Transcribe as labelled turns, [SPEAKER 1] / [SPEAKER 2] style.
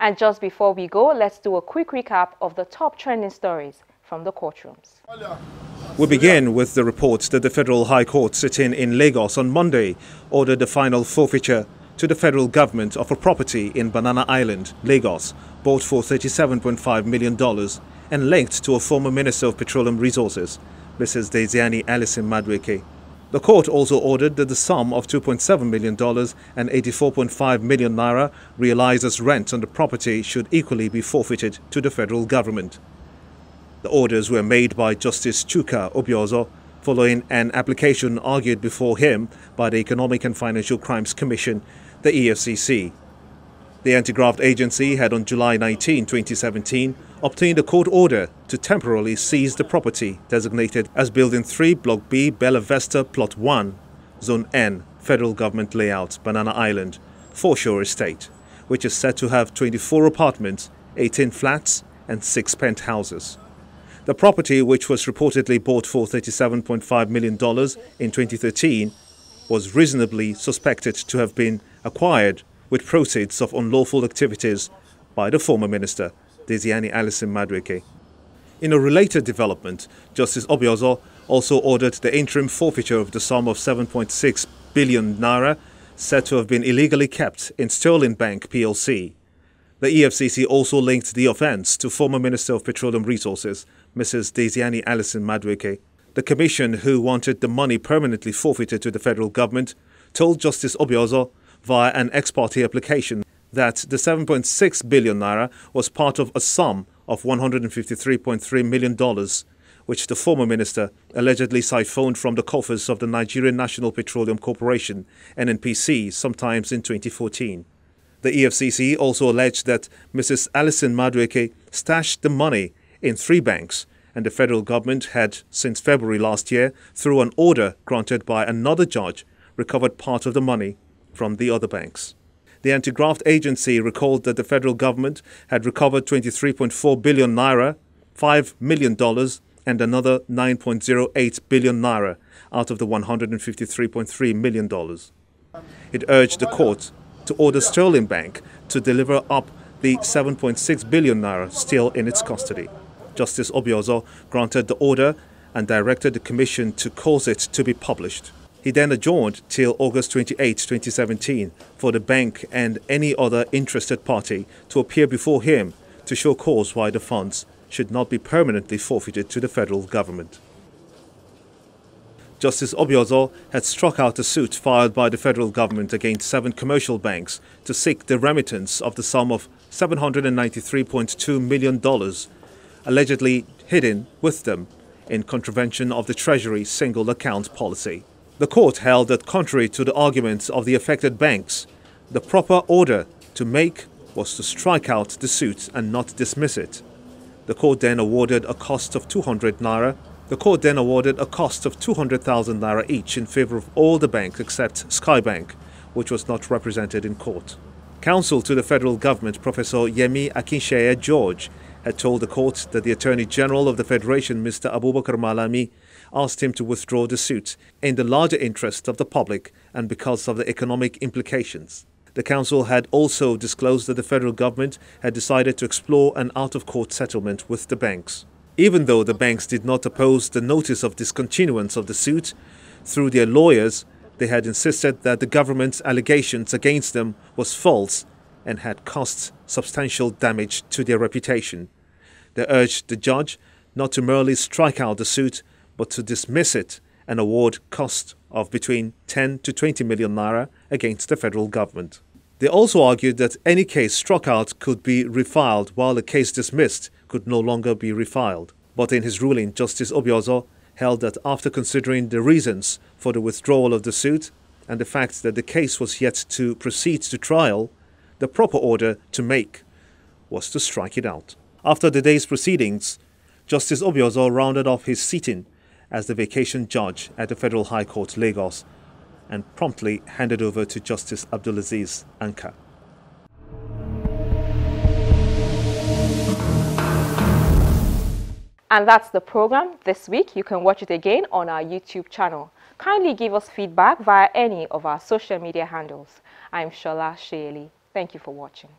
[SPEAKER 1] And just before we go, let's do a quick recap of the top trending stories from the courtrooms.
[SPEAKER 2] We begin with the report that the Federal High Court sitting in Lagos on Monday ordered the final forfeiture to the federal government of a property in Banana Island, Lagos, bought for $37.5 million and linked to a former Minister of Petroleum Resources, Mrs. Diezani Madueke. The court also ordered that the sum of $2.7 million and 84.5 million naira realized as rent on the property should equally be forfeited to the federal government. The orders were made by Justice Chuka Obiozo following an application argued before him by the Economic and Financial Crimes Commission, the EFCC. The anti-graft agency had on July 19, 2017, obtained a court order to temporarily seize the property designated as Building 3, Block B, Bella Vesta, Plot 1, Zone N, Federal Government Layout, Banana Island, Forfeiture Estate, which is said to have 24 apartments, 18 flats and 6 penthouses. The property, which was reportedly bought for $37.5 million in 2013, was reasonably suspected to have been acquired with proceeds of unlawful activities by the former minister, Diezani Madueke. In a related development, Justice Obiozo also ordered the interim forfeiture of the sum of 7.6 billion naira said to have been illegally kept in Sterling Bank plc. The EFCC also linked the offence to former Minister of Petroleum Resources, Mrs. Diezani Madueke. The commission, who wanted the money permanently forfeited to the federal government, told Justice Obiozo via an ex parte application that the 7.6 billion naira was part of a sum of $153.3 million, which the former minister allegedly siphoned from the coffers of the Nigerian National Petroleum Corporation, NNPC, sometimes in 2014. The EFCC also alleged that Mrs. Madueke stashed the money in 3 banks, and the federal government had, since February last year, through an order granted by another judge, recovered part of the money from the other banks. The anti-graft agency recalled that the federal government had recovered 23.4 billion naira, $5 million, and another 9.08 billion naira out of the $153.3 million. It urged the court to order Sterling Bank to deliver up the 7.6 billion naira still in its custody. Justice Obiozo granted the order and directed the commission to cause it to be published. He then adjourned till August 28, 2017 for the bank and any other interested party to appear before him to show cause why the funds should not be permanently forfeited to the federal government. Justice Obiozo had struck out a suit filed by the federal government against 7 commercial banks to seek the remittance of the sum of $793.2 million, allegedly hidden with them in contravention of the Treasury's single account policy. The court held that, contrary to the arguments of the affected banks, the proper order to make was to strike out the suit and not dismiss it. The court then awarded a cost of 200 naira. The court then awarded a cost of 200,000 naira each in favor of all the banks except Sky Bank, which was not represented in court. Counsel to the federal government, Professor Yemi Akinsheye George, had told the court that the Attorney General of the Federation, Mr. Abubakar Malami, asked him to withdraw the suit in the larger interest of the public and because of the economic implications. The counsel had also disclosed that the federal government had decided to explore an out-of-court settlement with the banks. Even though the banks did not oppose the notice of discontinuance of the suit, through their lawyers, they had insisted that the government's allegations against them was false and had caused substantial damage to their reputation. They urged the judge not to merely strike out the suit, but to dismiss it and award costs of between 10 to 20 million naira against the federal government. They also argued that any case struck out could be refiled, while a case dismissed could no longer be refiled. But in his ruling, Justice Obiozo held that after considering the reasons for the withdrawal of the suit and the fact that the case was yet to proceed to trial, the proper order to make was to strike it out. After the day's proceedings, Justice Obiozo rounded off his sitting as the vacation judge at the Federal High Court, Lagos, and promptly handed over to Justice Abdulaziz Anka.
[SPEAKER 1] And that's the program this week. You can watch it again on our YouTube channel. Kindly give us feedback via any of our social media handles. I'm Shola Shayeli. Thank you for watching.